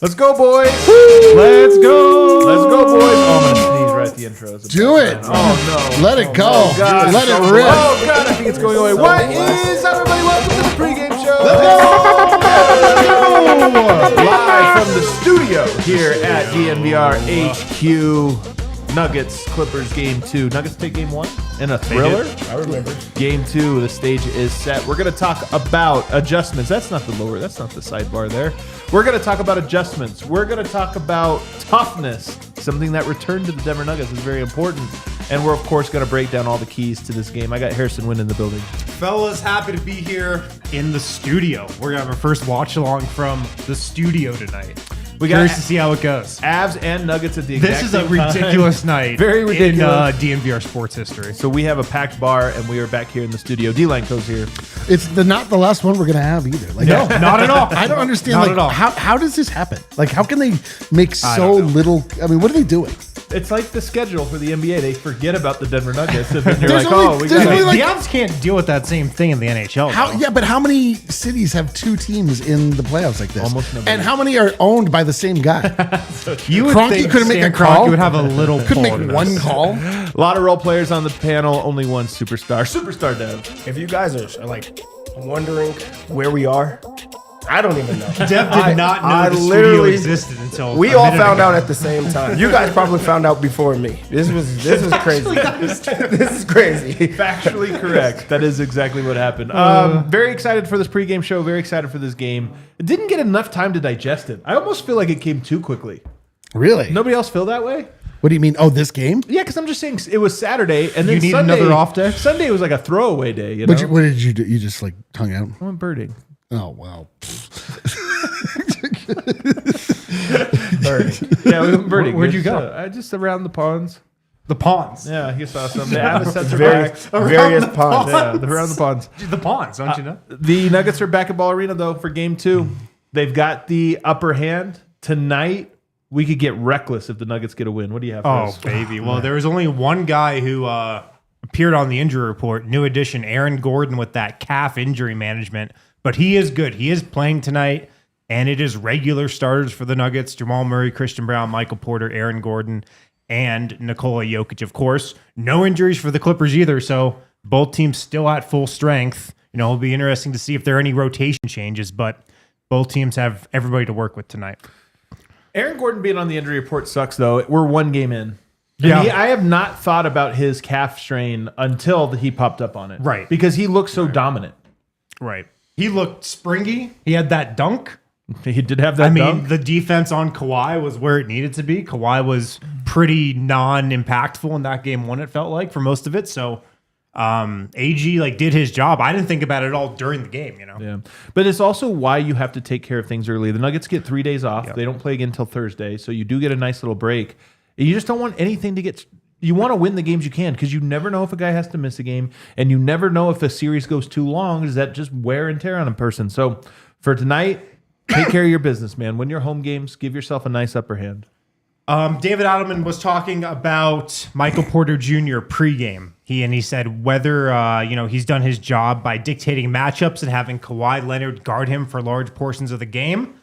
Let's go, boys. Woo! Let's go. Let's go, boys. Oh, I'm going to sneeze right at the intro. Do it. Oh, no. Let it go. God. Let it rip. Oh, God. I think it's going away. What is up, everybody? Welcome to the pregame show. Let's go. Live from the studio here at DNVR HQ. Nuggets, Clippers, game 2. Nuggets take game 1 in a thriller. I remember. Game 2, the stage is set. We're going to talk about adjustments. That's not the sidebar there. We're going to talk about adjustments. We're going to talk about toughness, something that returned to the Denver Nuggets is very important. And we're, of course, going to break down all the keys to this game. I got Harrison Wynn in the building. Fellas, happy to be here in the studio. We're going to have our first watch along from the studio tonight. We got curious to see how it goes. Avs and Nuggets at the exact This is a same time. ridiculous night. Very ridiculous. In DNVR sports history. So we have a packed bar, and we are back here in the studio. D-Lanco's here. It's not the last one we're going to have either. Like, No, not at all. I don't understand. Not Like, at all. how does this happen? Like, how can they make so don't know. little? I mean, what are they doing? It's like the schedule for the NBA. They forget about the Denver Nuggets, and then you're There's like, only- oh, we there's got only it. like- The Avs can't deal with that same thing in the NHL. How? though. Yeah, but how many cities have 2 teams in the playoffs like this? Almost nobody. And how many are owned by the same guy? You would Kroenke think couldn't make Stan a call? Kroenke would have a little Couldn't pull in make this. one call. A lot of role players on the panel, only one superstar. Superstar Dev. If you guys are like wondering where we are, I don't even know. Dev did not know I the studio literally- existed until We a all minute found ago. out at the same time. You guys probably found out before me. This was crazy. This is crazy. Factually correct. That is exactly what happened. Very excited for this pregame show. Very excited for this game. It didn't get enough time to digest it. I almost feel like it came too quickly. Really? Nobody else feel that way? What do you mean? Oh, this game? Yeah, because I'm just saying it was Saturday, and then You need Sunday, another off day? Sunday was like a throwaway day. You know, What did you do? You just like hung out? I went birding. Oh, wow. Birding. Yeah, we went birding. Where'd you go? Just around the ponds. The ponds. Yeah, you saw some. The assets are Various, back. various ponds. Yeah, they're around the ponds. The ponds, don't you know? The Nuggets are back at Ball Arena, though, for game 2. They've got the upper hand. Tonight, we could get reckless if the Nuggets get a win. What do you have for Oh, us? baby. Well, there was only one guy who appeared on the injury report. New addition, Aaron Gordon, with that calf injury management. But he is good. He is playing tonight, and it is regular starters for the Nuggets. Jamal Murray, Christian Brown, Michael Porter, Aaron Gordon, and Nikola Jokić, of course. No injuries for the Clippers either, so both teams still at full strength. You know, it'll be interesting to see if there are any rotation changes, but both teams have everybody to work with tonight. Aaron Gordon being on the injury report sucks, though. We're one game in. And Yeah. I have not thought about his calf strain until he popped up on it. Right. Because he looks so dominant. Right. He looked springy. He had that dunk. He did have that I mean, dunk. the defense on Kawhi was where it needed to be. Kawhi was pretty non-impactful in that game 1, it felt like, for most of it. So AG did his job. I didn't think about it at all during the game, you know. Yeah. But it's also why you have to take care of things early. The Nuggets get 3 days off. They don't play again until Thursday. So you do get a nice little break. You just don't want anything to get... You want to win the games you can because you never know if a guy has to miss a game, and you never know if a series goes too long. Is that just wear and tear on a person? So for tonight, take care of your business, man. Win your home games. Give yourself a nice upper hand. David Adelman was talking about Michael Porter Jr. pregame. He said whether he's done his job by dictating matchups and having Kawhi Leonard guard him for large portions of the game.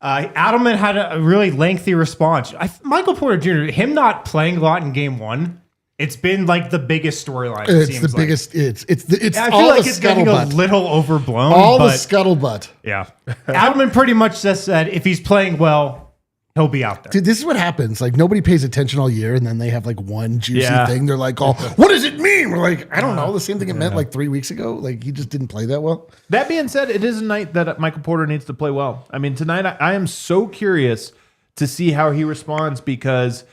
Adelman had a really lengthy response. Michael Porter Jr., him not playing a lot in game 1, it's been like the biggest storyline. It's the biggest. It's I all feel like the it's getting a scuttlebutt. little overblown. All the but scuttlebutt. yeah, Adelman pretty much just said if he's playing well, he'll be out there. Dude, this is what happens. Like, nobody pays attention all year, and then they have like one juicy Yeah. thing. They're like, "Oh, what does it mean?" We're like, "I don't know." The same thing it meant like 3 weeks ago. Like, he just didn't play that well. That being said, it is a night that Michael Porter needs to play well. I mean, tonight I am so curious to see how he responds because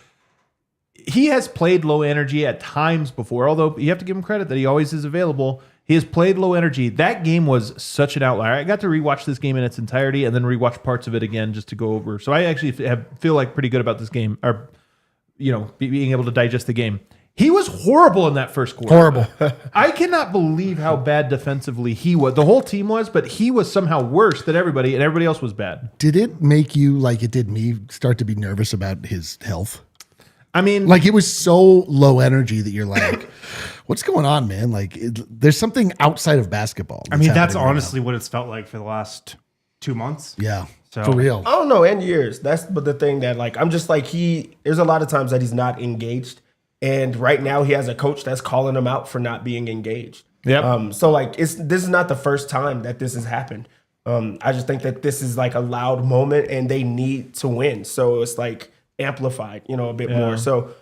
he has played low energy at times before, although you have to give him credit that he always is available. He has played low energy. That game was such an outlier. I got to rewatch this game in its entirety and then rewatch parts of it again just to go over. So I actually feel like pretty good about this game, or being able to digest the game. He was horrible in that first quarter. Horrible. I cannot believe how bad defensively he was. The whole team was, but he was somehow worse than everybody, and everybody else was bad. Did it make you, like it did me, start to be nervous about his health? I mean, Like it was so low energy that you're like, what's going on, man? Like there's something outside of basketball. I mean, that's happening right honestly what it's felt like for the last 2 months. now. Yeah, So- for real. I don't know, and years. That's but the thing that like I'm just like there's a lot of times that he's not engaged. And right now he has a coach that's calling him out for not being engaged. Yep. So like this is not the first time that this has happened. I just think that this is like a loud moment and they need to win. So it's like amplified, a bit more. So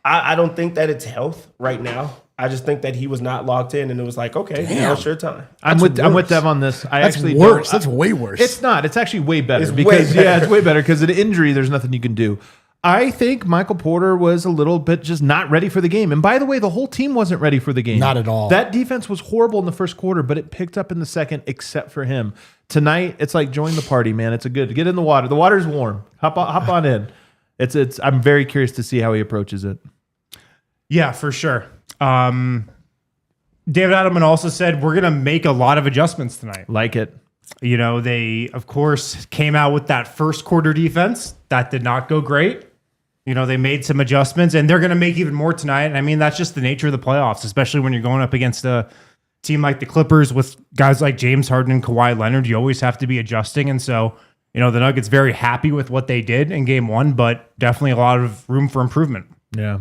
I don't think that it's health right now. I just think that he was not locked in and it was like, okay, now it's your time. I'm with Dev on this. That's actually worse. That's way worse. It's not. It's actually way better It's because way better. it's way better because of the injury. There's nothing you can do. I think Michael Porter was a little bit just not ready for the game. And by the way, the whole team wasn't ready for the game. Not at all. That defense was horrible in the first quarter, but it picked up in the second, except for him. Tonight, it's like join the party, man. It's get in the water. The water's warm. Hop on in. It's. I'm very curious to see how he approaches it. Yeah, for sure. David Adelman also said we're going to make a lot of adjustments tonight. Like it. They, of course, came out with that first quarter defense. That did not go great. They made some adjustments, and they're going to make even more tonight. And I mean, that's just the nature of the playoffs, especially when you're going up against a team like the Clippers with guys like James Harden and Kawhi Leonard. You always have to be adjusting. And so, the Nuggets very happy with what they did in game one, but definitely a lot of room for improvement. Yeah.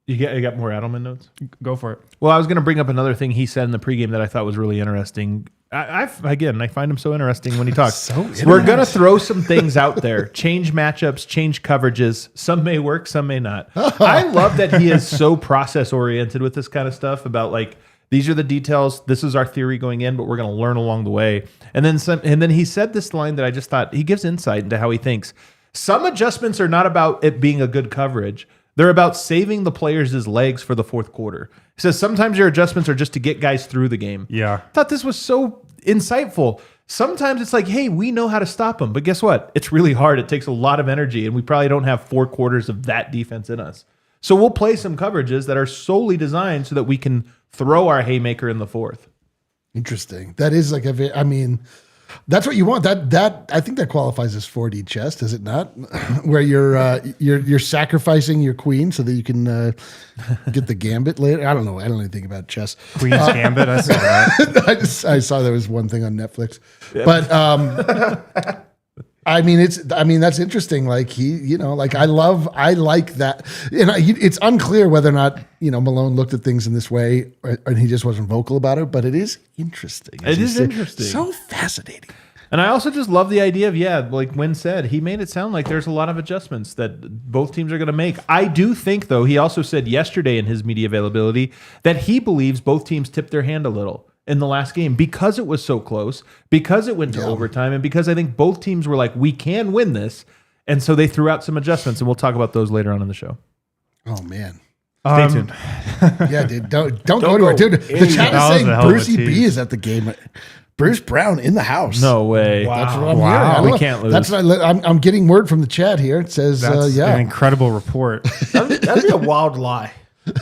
You got more Adelman notes? Go for it. Well, I was going to bring up another thing he said in the pregame that I thought was really interesting. I find him so interesting when he talks. We're going to throw some things out there, change matchups, change coverages. Some may work, some may not. I love that he is so process oriented with this kind of stuff about like, these are the details. This is our theory going in, but we're going to learn along the way. And then he said this line that I just thought he gives insight into how he thinks. Some adjustments are not about it being a good coverage. They're about saving the players' legs for the fourth quarter. He says sometimes your adjustments are just to get guys through the game. Yeah. I thought this was so insightful. Sometimes it's like, hey, we know how to stop them. But guess what? It's really hard. It takes a lot of energy, and we probably don't have 4 quarters of that defense in us. So we'll play some coverages that are solely designed so that we can throw our haymaker in the fourth. Interesting. That is like that's what you want. That I think that qualifies as 4D chess, does it not? Where you're sacrificing your queen so that you can get the gambit later. I don't know anything about chess. Queen's Gambit. I saw that. I saw there was one thing on Netflix, but I mean that's interesting. Like I like that. And it's unclear whether or not Malone looked at things in this way, and he just wasn't vocal about it. But it is interesting. It is interesting. So fascinating. And I also just love the idea of, like Wynn said, he made it sound like there's a lot of adjustments that both teams are going to make. I do think, though, he also said yesterday in his media availability that he believes both teams tipped their hand a little in the last game because it was so close, because it went to overtime, and because I think both teams were like, we can win this. And so they threw out some adjustments, and we'll talk about those later on in the show. Oh, man. Stay tuned. Yeah, dude. Don't go to it. Dude, the chat is saying Brucey B is at the game. Bruce Brown in the house. No way. That's what I'm hearing. We can't lose. That's what I'm getting word from the chat here. It says, That's an incredible report. That'd be a wild lie.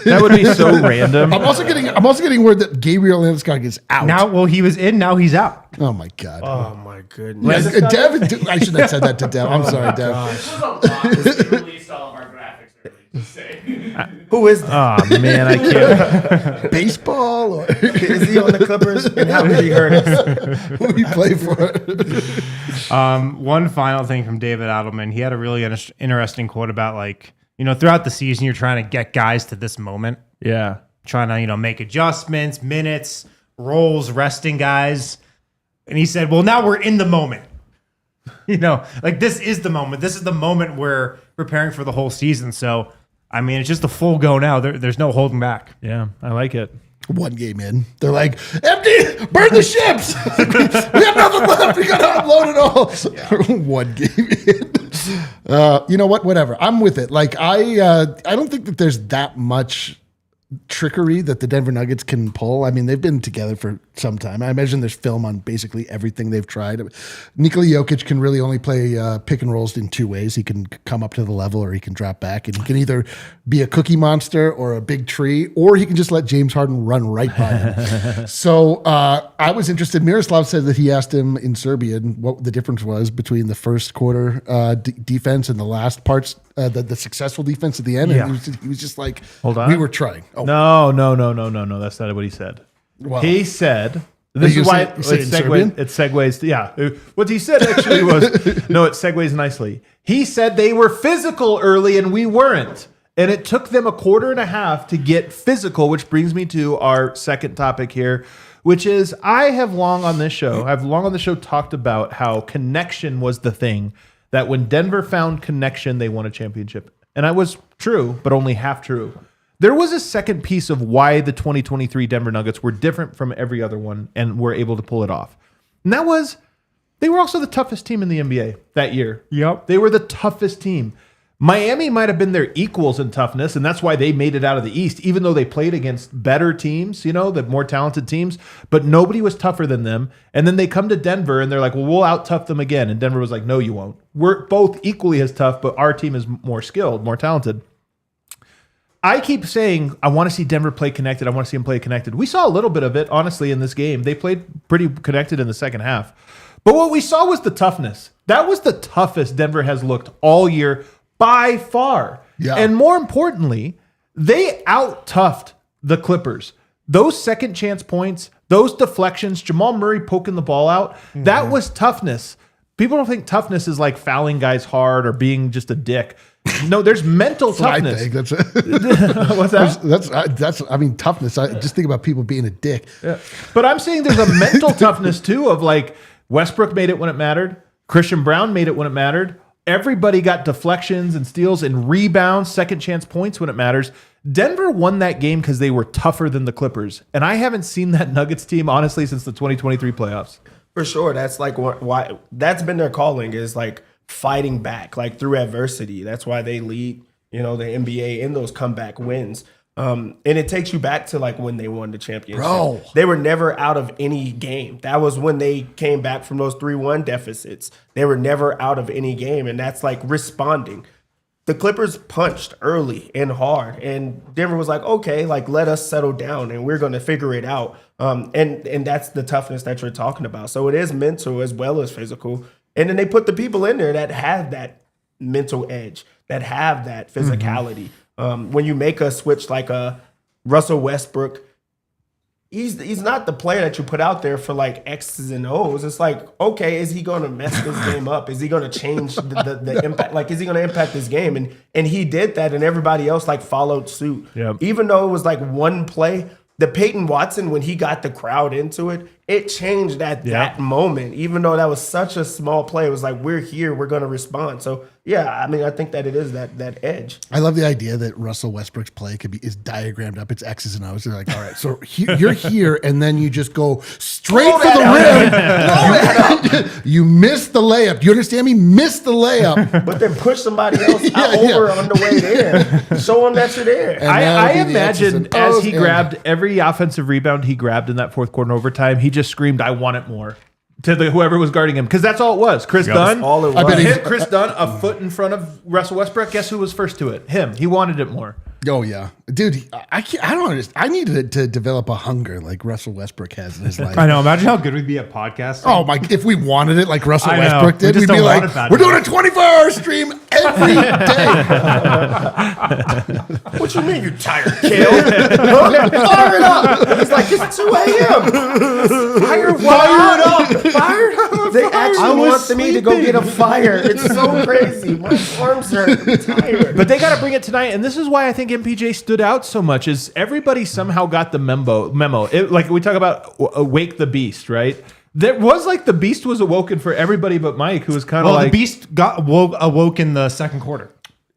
That would be so random. I'm also getting word that Gabriel Landeskog is out. Now, he was in, now he's out. Oh my God. Oh my goodness. Yeah, Dev, I shouldn't have said that to Dev. I'm sorry, Dev. This was a lot. We released all of our graphics early. Just saying. Who is that? Oh, man, I can't. Baseball? Or Is he on the Clippers? And how did he hurt us? who do you play for? One final thing from David Adelman. He had a really interesting quote about throughout the season, you're trying to get guys to this moment. Yeah. Trying to, make adjustments, minutes, roles, resting guys. And he said, well, now we're in the moment. This is the moment. This is the moment we're preparing for the whole season. So, I mean, it's just a full go now. There's no holding back. Yeah, I like it. One game in, they're like, empty, burn the ships. We have nothing left. We got to unload it all. Yeah. One game in. You know what? Whatever. I'm with it. Like I don't think that there's that much trickery that the Denver Nuggets can pull. I mean, they've been together for some time. I imagine there's film on basically everything they've tried. Nikola Jokic can really only play pick and rolls in two ways. He can come up to the level or he can drop back, and he can either be a cookie monster or a big tree, or he can just let James Harden run right by him. So I was interested. Miroslav said that he asked him in Serbian what the difference was between the first quarter defense and the last parts, the successful defense at the end. Yeah. And he was just like, Hold on. we were trying. Oh, No. That's not what he said. Well, he said, this you is why say- say it in Serbian? it segues. Yeah. What he said actually was, no, it segues nicely. He said they were physical early and we weren't. And it took them a quarter and a half to get physical, which brings me to our second topic here, which is I've long on this show talked about how connection was the thing, that when Denver found connection, they won a championship. And I was true, but only half true. There was a second piece of why the 2023 Denver Nuggets were different from every other one and were able to pull it off. And that was, they were also the toughest team in the NBA that year. Yep. They were the toughest team. Miami might have been their equals in toughness, and that's why they made it out of the East, even though they played against better teams, the more talented teams, but nobody was tougher than them. And then they come to Denver and they're like, well, we'll out-tough them again. And Denver was like, no, you won't. We're both equally as tough, but our team is more skilled, more talented. I keep saying, I want to see Denver play connected. I want to see them play connected. We saw a little bit of it, honestly, in this game. They played pretty connected in the second half. But what we saw was the toughness. That was the toughest Denver has looked all year by far. Yeah. And more importantly, they out-toughed the Clippers. Those second chance points, those deflections, Jamal Murray poking the ball out, that was toughness. People don't think toughness is like fouling guys hard or being just a dick. No, there's mental toughness. I think that's What's that? that's. I mean, toughness. I just think about people being a dick. Yeah. But I'm saying there's a mental toughness too of like Westbrook made it when it mattered. Christian Brown made it when it mattered. Everybody got deflections and steals and rebounds, second chance points when it matters. Denver won that game because they were tougher than the Clippers. And I haven't seen that Nuggets team, honestly, since the 2023 playoffs. For sure. That's like why that's been their calling, is like fighting back, like through adversity. That's why they lead, the NBA in those comeback wins. And it takes you back to like when they won the championship. Bro. They were never out of any game. That was when they came back from those 3-1 deficits. They were never out of any game. And that's like responding. The Clippers punched early and hard, and Denver was like, okay, like let us settle down and we're going to figure it out. And that's the toughness that you're talking about. So it is mental as well as physical. And then they put the people in there that have that mental edge, that have that physicality. When you make a switch like a Russell Westbrook, he's not the player that you put out there for like X's and O's. It's like, okay, is he going to mess this game up? Is he going to change the impact? Like, is he going to impact this game? And he did that, and everybody else like followed suit. Yep. Even though it was like one play, the Peyton Watson, when he got the crowd into it, it changed that moment. Even though that was such a small play, it was like, we're here, we're going to respond. So, yeah, I mean, I think that it is that edge. I love the idea that Russell Westbrook's play is diagrammed up. It's X's and O's. They're like, all right, so you're here, and then you just go straight for the rim. You missed the layup. Do you understand me? Missed the layup. But then push somebody else over on the way there. Show them that you're there. I imagine as he grabbed every offensive rebound he grabbed in that fourth quarter overtime, he just screamed, I want it more, to whoever was guarding him. Because that's all it was. Chris Dunn. All it was. Hit Chris Dunn a foot in front of Russell Westbrook. Guess who was first to it? Him. He wanted it more. Oh, yeah. Dude, I don't understand. I needed to develop a hunger like Russell Westbrook has in his life. I know. Imagine how good we'd be at podcasting. Oh, my. If we wanted it like Russell I know. Westbrook did, We just we'd be don't want like, it that we're doing a much. 24-hour stream every day. What you mean you tired, Kale? Fire it up. He's like, it's 2 a.m. Fire it up. Fire it up. They actually want me to go get a fire. It's so crazy. My arms are tired. But they got to bring it tonight, and this is why I think MPJ stood out so much. Is everybody somehow got the memo? Like we talk about awake the beast, right? There was like the beast was awoken for everybody but Mike, who was kind of Well, like the beast awoke in the second quarter.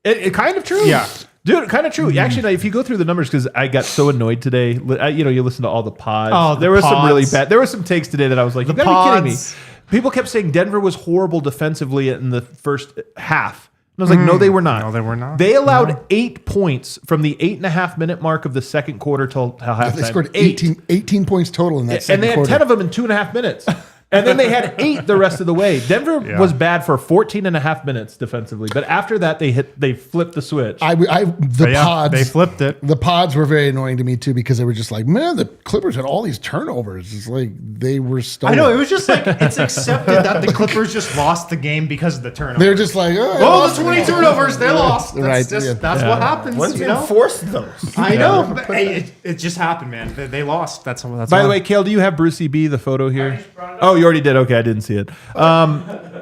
It kind of true. Yeah. Dude, kind of true. Actually, if you go through the numbers, because I got so annoyed today. You listen to all the pods. Oh, there was some really pods. bad. There were some takes today that I was like, you gotta be kidding me. People kept saying Denver was horrible defensively in the first half. I was like, no, they were not. No, they were not. They allowed 8 points from the 8.5 minute mark of the second quarter till halftime. They scored 18 points total in that and second they had quarter. 10 of them in 2.5 minutes. And then they had 8 the rest of the way. Denver was bad for 14.5 minutes defensively, but after that they flipped the switch. Pods, they flipped it. The pods were very annoying to me too because they were just like, man, the Clippers had all these turnovers. It's like they were stolen. I know, it was just like it's accepted that the Clippers just lost the game because of the turnovers. They're just like, oh, the 20 turnovers, they lost. That's Right, that's what happens. Once you you know? enforce those. I know. But, hey, it just happened, man. They lost. That's By the way, Kale, do you have Brucey B, the photo here? Oh, you already did. Okay, I didn't see it.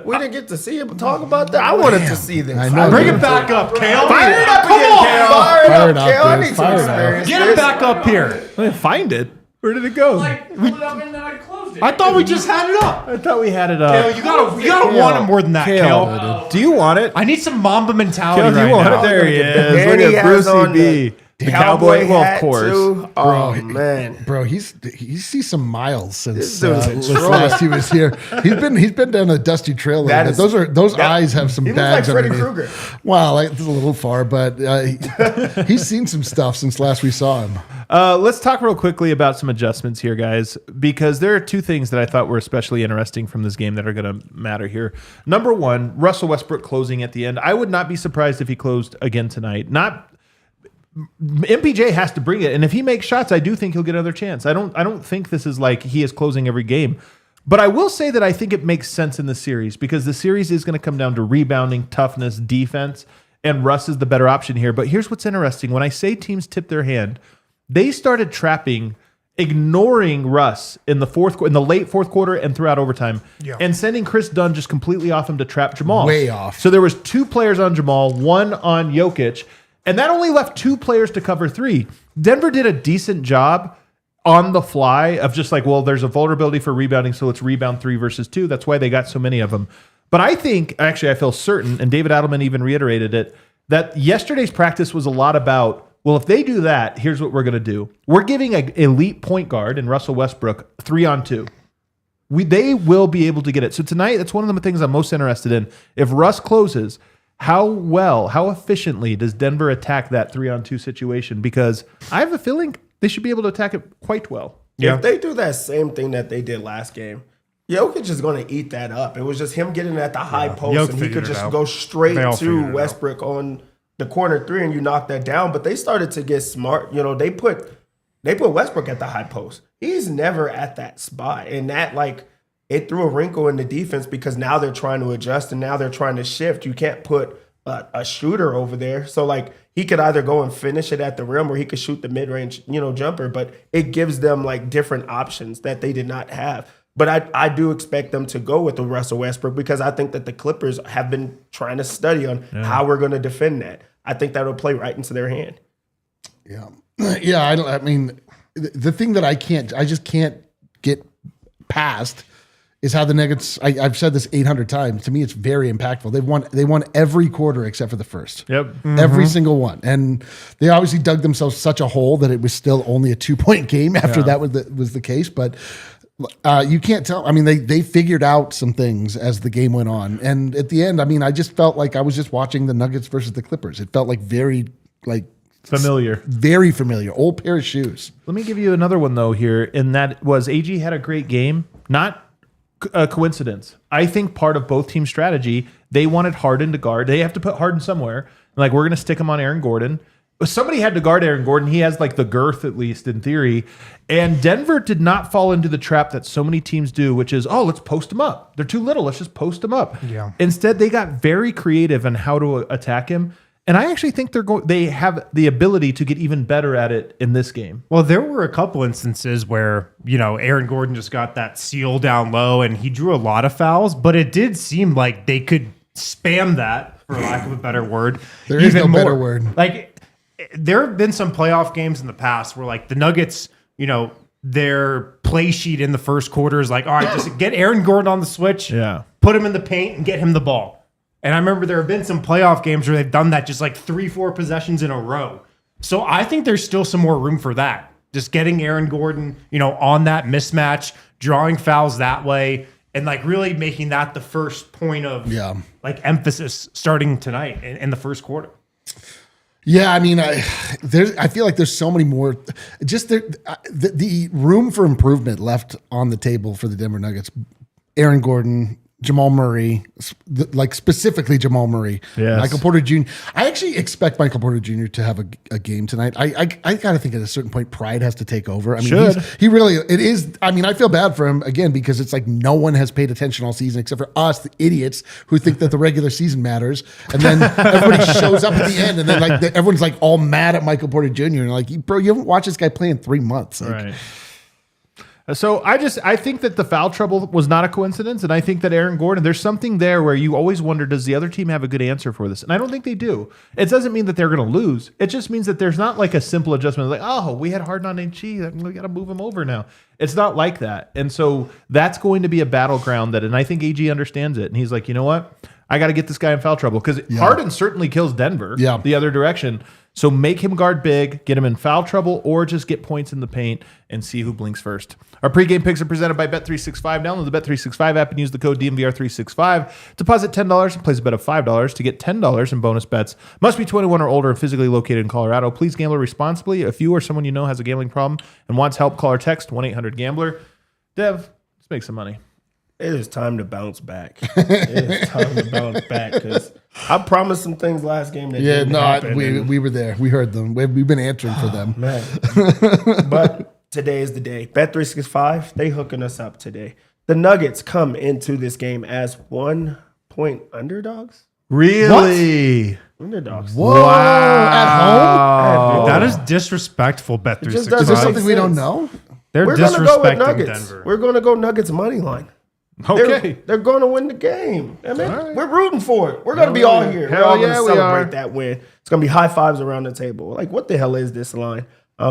We didn't get to see it, but talk about that. I wanted to see this. I know. bring it back up, Kale. Fire it up Come again, on. Kale. Fire Fire it it up, up, Kale. I dude. need to Fire it up. experience Get it this. back up here. I didn't find it. Where did it go? Like, pulled it up and then I closed it. I thought we just had it up. I thought we had it up. Kale, you gotta want it more than that, Kale. Do you want it? I need some Mamba mentality Kale, do right you want now. it? There he is. And Look he at has Brucey on B. The cowboy, well, of course. Too. Oh, man. Bro, he sees some miles since This dude's a troll. last he was here. He's been down a dusty trail. A That little bit. is- Those eyes have some He looks like bags Freddy underneath. Krueger. Wow, like, it's a little far, but he's seen some stuff since last we saw him. Let's talk real quickly about some adjustments here, guys, because there are two things that I thought were especially interesting from this game that are going to matter here. Number one, Russell Westbrook closing at the end. I would not be surprised if he closed again tonight. MPJ has to bring it, and if he makes shots, I do think he'll get another chance. I don't think this is like he is closing every game. But I will say that I think it makes sense in the series because the series is going to come down to rebounding, toughness, defense, and Russ is the better option here. But here's what's interesting. When I say teams tip their hand, they started ignoring Russ in the late fourth quarter and throughout overtime, and sending Chris Dunn just completely off him to trap Jamal. Way off. So there was 2 players on Jamal, 1 on Jokic, and that only left 2 players to cover 3. Denver did a decent job on the fly of just like, well, there's a vulnerability for rebounding, so let's rebound 3 versus 2. That's why they got so many of them. But I think, actually, I feel certain, and David Adelman even reiterated it, that yesterday's practice was a lot about, well, if they do that, here's what we're going to do. We're giving an elite point guard in Russell Westbrook 3-on-2. They will be able to get it. So tonight, that's one of the things I'm most interested in. If Russ closes, how efficiently does Denver attack that 3-on-2 situation? Because I have a feeling they should be able to attack it quite well. If they do that same thing that they did last game, Jokic is going to eat that up. It was just him getting at the high post, Jokic and he figured could it just out. go straight They all figured to it Westbrook on the corner 3, and you knock that down. But they started to get smart. You know, they put Westbrook at the high post. He's never at that spot, and that it threw a wrinkle in the defense because now they're trying to adjust and now they're trying to shift. You can't put a shooter over there. So he could either go and finish it at the rim or he could shoot the mid-range, jumper, but it gives them different options that they did not have. But I do expect them to go with the Russell Westbrook because I think that the Clippers have been trying to study on how we're going to defend that. I think that'll play right into their hand. Yeah. Yeah. I mean, the thing that I just can't get past is how the Nuggets, I've said this 800 times. To me, it's very impactful. They won every quarter except for the first. Yep. Every single one. And they obviously dug themselves such a hole that it was still only a 2-point game after that was the case. But you can't tell. I mean, they figured out some things as the game went on. And at the end, I mean, I just felt like I was just watching the Nuggets versus the Clippers. It felt very Familiar. Very familiar. Old pair of shoes. Let me give you another one, though, here, and that was AG had a great game. Not a coincidence. I think part of both team strategy, they wanted Harden to guard. They have to put Harden somewhere. We're going to stick him on Aaron Gordon. Somebody had to guard Aaron Gordon. He has the girth, at least in theory. And Denver did not fall into the trap that so many teams do, which is, let's post him up. They're too little. Let's just post him up. Yeah. Instead, they got very creative on how to attack him. And I actually think they have the ability to get even better at it in this game. Well, there were a couple instances where, Aaron Gordon just got that seal down low and he drew a lot of fouls, but it did seem like they could spam that, for lack of a better word. There is no better word. There have been some playoff games in the past where the Nuggets, their play sheet in the first quarter is all right, just get Aaron Gordon on the switch, put him in the paint and get him the ball. And I remember there have been some playoff games where they've done that just 3-4 possessions in a row. So I think there's still some more room for that. Just getting Aaron Gordon, on that mismatch, drawing fouls that way, and like really making that the first point of like emphasis starting tonight in the first quarter. Yeah, I mean, I feel like there's so many more. Just the room for improvement left on the table for the Denver Nuggets. Aaron Gordon, Jamal Murray, like specifically Jamal Murray, Michael Porter Jr. I actually expect Michael Porter Jr. to have a game tonight. I kind of think at a certain point pride has to take over. I mean, he really, it is. I mean, I feel bad for him again because it's like no one has paid attention all season except for us, the idiots who think that the regular season matters. And then everybody shows up at the end, and then like everyone's like all mad at Michael Porter Jr. and like, bro, you haven't watched this guy play in 3 months, like, right? So I think that the foul trouble was not a coincidence, and I think that Aaron Gordon, there's something there where you always wonder, does the other team have a good answer for this? And I don't think they do. It doesn't mean that they're going to lose. It just means that there's not like a simple adjustment like, oh, we had Harden on HG, we got to move him over now. It's not like that. And so that's going to be a battleground and I think AG understands it. And he's like, you know what? I got to get this guy in foul trouble because Harden certainly kills Denver the other direction. So make him guard big, get him in foul trouble, or just get points in the paint and see who blinks first. Our pregame picks are presented by Bet365. Download the Bet365 app and use the code DNVR365. Deposit $10 and place a bet of $5 to get $10 in bonus bets. Must be 21 or older and physically located in Colorado. Please gamble responsibly. If you or someone you know has a gambling problem and wants help, call or text 1-800-GAMBLER. Dev, let's make some money. It is time to bounce back. It is time to bounce back because I promised some things last game that didn't happen. We were there. We heard them. We've been answering for them. Man. But today is the day. Bet365, they hooking us up today. The Nuggets come into this game as 1-point underdogs. Really? What? Underdogs. Whoa. At home? That is disrespectful, Bet365. Is there something we don't know? They're We're going to go with disrespecting Nuggets. Denver. We're going to go Nuggets money line. Okay. They're going to win the game. I mean, right. we're rooting for it. We're going to be all here. We're Hell all going to yeah, we celebrate are. that win. It's going to be high fives around the table. Like, what the hell is this line?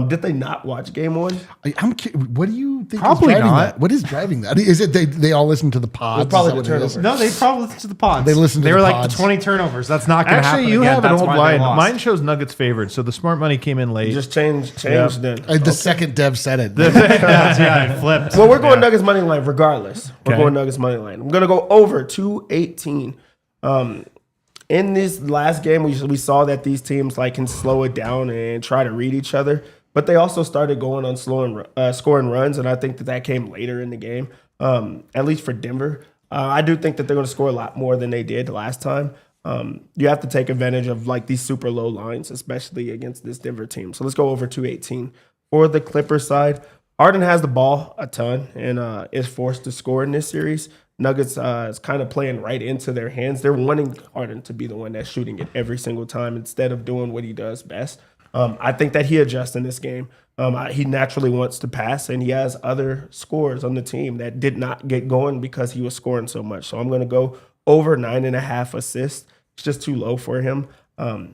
Did they not watch game one? What do you think Probably is driving not. that? What is driving that? Is it they all listen to the pods? It's probably Is the that what it is? turnover. No, they probably listened to the pods. They listened to They the were like pods. the 20 turnovers. That's not going to happen Actually, you again. have an That's old why they line. lost. Mine shows Nuggets favored, so the smart money came in late. Just change Yeah. then. The second Dev said it. Yeah, it flipped. Well, we're going Nuggets money line regardless. We're Okay. going Nuggets money line. I'm going to go over 218. In this last game, we saw that these teams like can slow it down and try to read each other, but they also started going on scoring runs, and I think that came later in the game, at least for Denver. I do think that they're going to score a lot more than they did last time. You have to take advantage of like these super low lines, especially against this Denver team. So let's go over 218. For the Clippers side, Harden has the ball a ton and is forced to score in this series. Nuggets is kind of playing right into their hands. They're wanting Harden to be the one that's shooting it every single time instead of doing what he does best. I think that he adjusts in this game. He naturally wants to pass, and he has other scorers on the team that did not get going because he was scoring so much. So I'm going to go over 9.5 assists. It's just too low for him.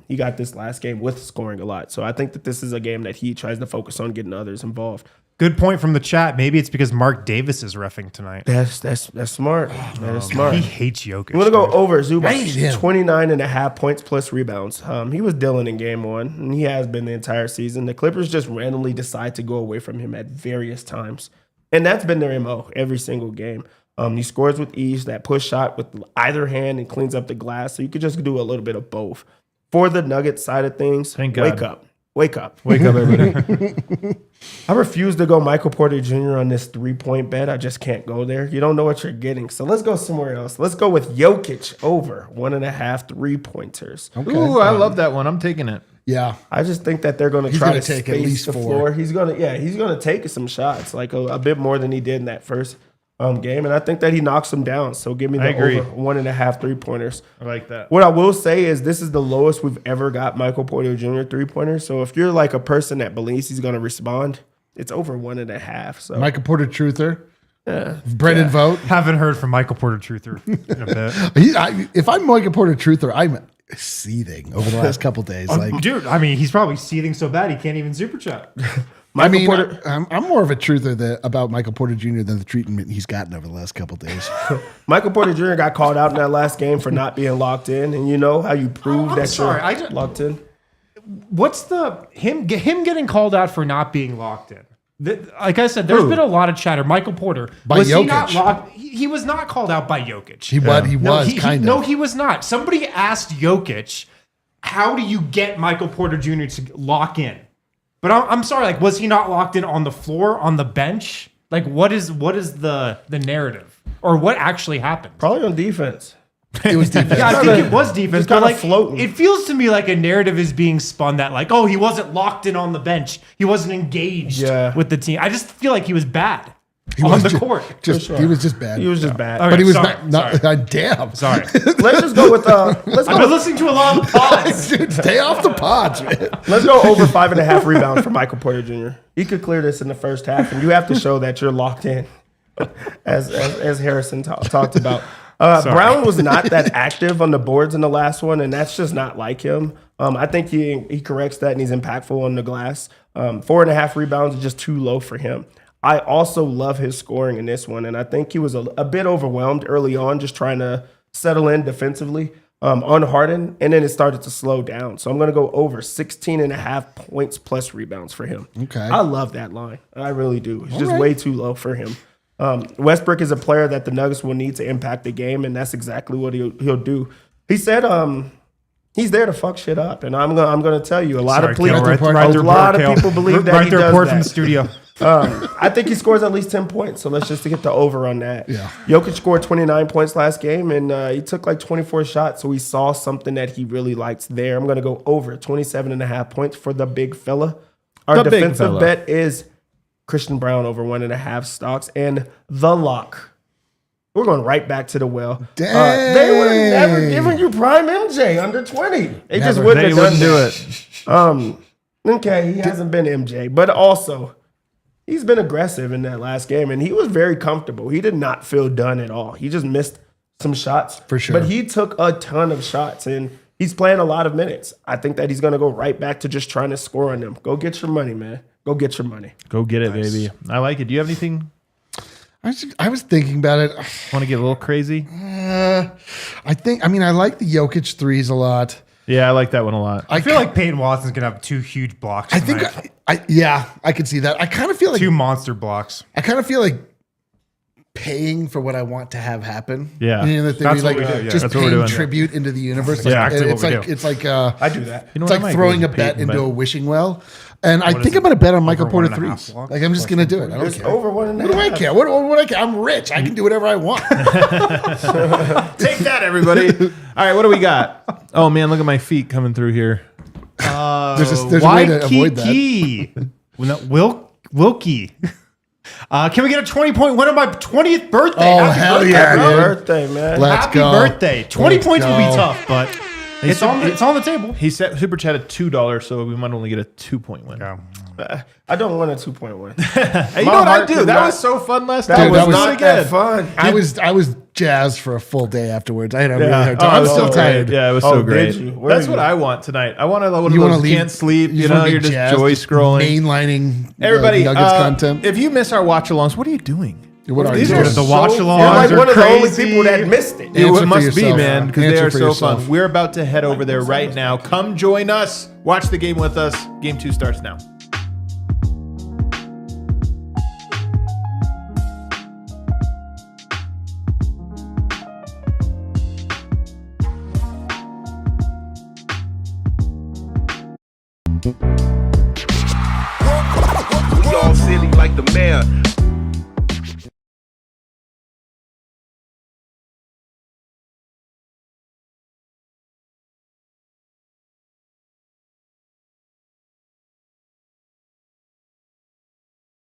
He got this last game with scoring a lot. So I think that this is a game that he tries to focus on getting others involved. Good point from the chat. Maybe it's because Mark Davis is reffing tonight. That's smart. That is smart. He hates Jokic. I'm going to go dude. over Hate him. Zubac, 29.5 points plus rebounds. He was dealing in game one, and he has been the entire season. The Clippers just randomly decide to go away from him at various times, and that's been their MO every single game. He scores with ease, that push shot with either hand and cleans up the glass, so you could just do a little bit of both. For the Nuggets side of things, Thank wake God. up. Wake up. Wake up, everybody. I refuse to go Michael Porter Jr. on this 3-point bet. I just can't go there. You don't know what you're getting. So let's go somewhere else. Let's go with Jokic over 1.5 3-pointers. Ooh, I love that one. I'm taking it. Yeah. I just think that they're going to He's try gonna to take at space least the 4. floor. He's going to take some shots, like a bit more than he did in that first game. And I think that he knocks them down. So give me I the agree. over 1.5 3-pointers. I like that. What I will say is this is the lowest we've ever got Michael Porter Jr. 3-pointers. So if you're like a person that believes he's going to respond, it's over 1.5. So Michael Porter Truther. Brendan Vogt. Haven't heard from Michael Porter Truther in a bit. If I'm Michael Porter Truther, I'm seething over the last couple days. Like, Dude, I mean, he's probably seething so bad he can't even super chat. I'm more of a truther about Michael Porter Jr. than the treatment he's gotten over the last couple days. Michael Porter Jr. got called out in that last game for not being locked in. And you know how you prove that sorry, you're locked in? What's him getting called out for not being locked in? Like I said, there's been a lot of chatter. Michael Porter. By was he Jokic. not locked? He was not called out by Jokic. He was kind of. No, he was not. Somebody asked Jokic, how do you get Michael Porter Jr. to lock in? But I'm sorry, like, was he not locked in on the floor, on the bench? Like, what is the narrative? Or what actually happened? Probably on defense. It was defense. Yeah, I think it was defense, but kinda like floating. it feels to me like a narrative is being spun that like, oh, he wasn't locked in on the bench, he wasn't engaged with the team. I just feel like he was bad on the court. He was just bad. He was just bad. Okay, but he was sorry, not damn. Sorry. Let's just go with let's I've go been listening to a lot of pods. Dude, stay off the pods, man. let's go over 5.5 rebounds for Michael Porter Jr. He could clear this in the first half, and you have to show that you're locked in, as Harrison talked about. Brown was not that active on the boards in the last one, and that's just not like him. I think he corrects that, and he's impactful on the glass. 4.5 rebounds is just too low for him. I also love his scoring in this one, and I think he was a bit overwhelmed early on, just trying to settle in defensively on Harden, and then it started to slow down. So I'm going to go over 16.5 points plus rebounds for him. Okay. I love that line. I really do. It's just way too low for him. Westbrook is a player that the Nuggets will need to impact the game, and that's exactly what he'll do. He said he's there to fuck shit up, and I'm gonna tell you, a lot of people believe that he does report that. from the studio. I think he scores at least 10 points, so let's just get the over on that. Yeah. Jokic scored 29 points last game, and he took like 24 shots, so we saw something that he really likes there. I'm gonna go over 27.5 points for the big fella. Our defensive bet is Christian Brown over 1.5 stocks, and the lock. We're going right back to the well. Dang. They would have never given you prime MJ under 20. They just Never. wouldn't have done do that. it. Okay, he hasn't been MJ, but also he's been aggressive in that last game, and he was very comfortable. He did not feel done at all. He just missed some shots. For sure. But he took a ton of shots, and he's playing a lot of minutes. I think that he's going to go right back to just trying to score on them. Go get your money, man. Go get your money. Go get it, baby. I like it. Do you have anything? I was thinking about it. Want to get a little crazy? I like the Jokic threes a lot. Yeah, I like that one a lot. I feel like Peyton Watson's gonna have 2 huge blocks. I think, I could see that. I kind of feel like 2 monster blocks. I kind of feel like paying for what I want to have happen. Yeah. You know, the thing That's like what we do, yeah. just That's what we're paying doing. tribute into the universe. Yeah, Like, exactly it's what we like do. it's like I do that. You know it's what, I like might throwing go a with bet Peyton, into but- a wishing well. And I What think is I'm going to bet on Michael Over Porter 1.5 threes. blocks? Like I'm just going to do it. I don't It's care. over 1.5. What do I care? What do I care? I'm rich. I can do whatever I want. Take that, everybody. All right, what do we got? Oh, man, look at my feet coming through here. There's a way to avoid that. Wilkie. Can we get a 20-point win on my 20th birthday? Oh, Happy hell birthday, yeah, bro. dude. Birthday, man. Let's Happy go. birthday. 20 Let's points will be go. tough, but it's on the table. He super chatted $2, so we might only get a 2-point win. I don't want a 2-point win. Hey, you My know what I heart do? did That not- was so fun last That time. Dude, was that was not that fun. I was jazzed for a full day afterwards. I had a really Yeah. hard time. Oh, it I'm was still so tired. great. Yeah, it was Oh, so did great. you? Where That's are what you? I want tonight. I want one of You those want to can't sleep. You know, you're just jazzed, joy scrolling. mainlining Everybody, Nuggets content. if you miss our watch-alongs, what are you doing? What are these you are doing? The so- watch-alongs You're like are one of the only crazy. people that missed it. It Answer for must be, yourself. man, because they Answer are for so yourself. fun. We're about to head over there right now. Come join us. Watch the game with us. Game 2 starts now. We all silly like the mayor.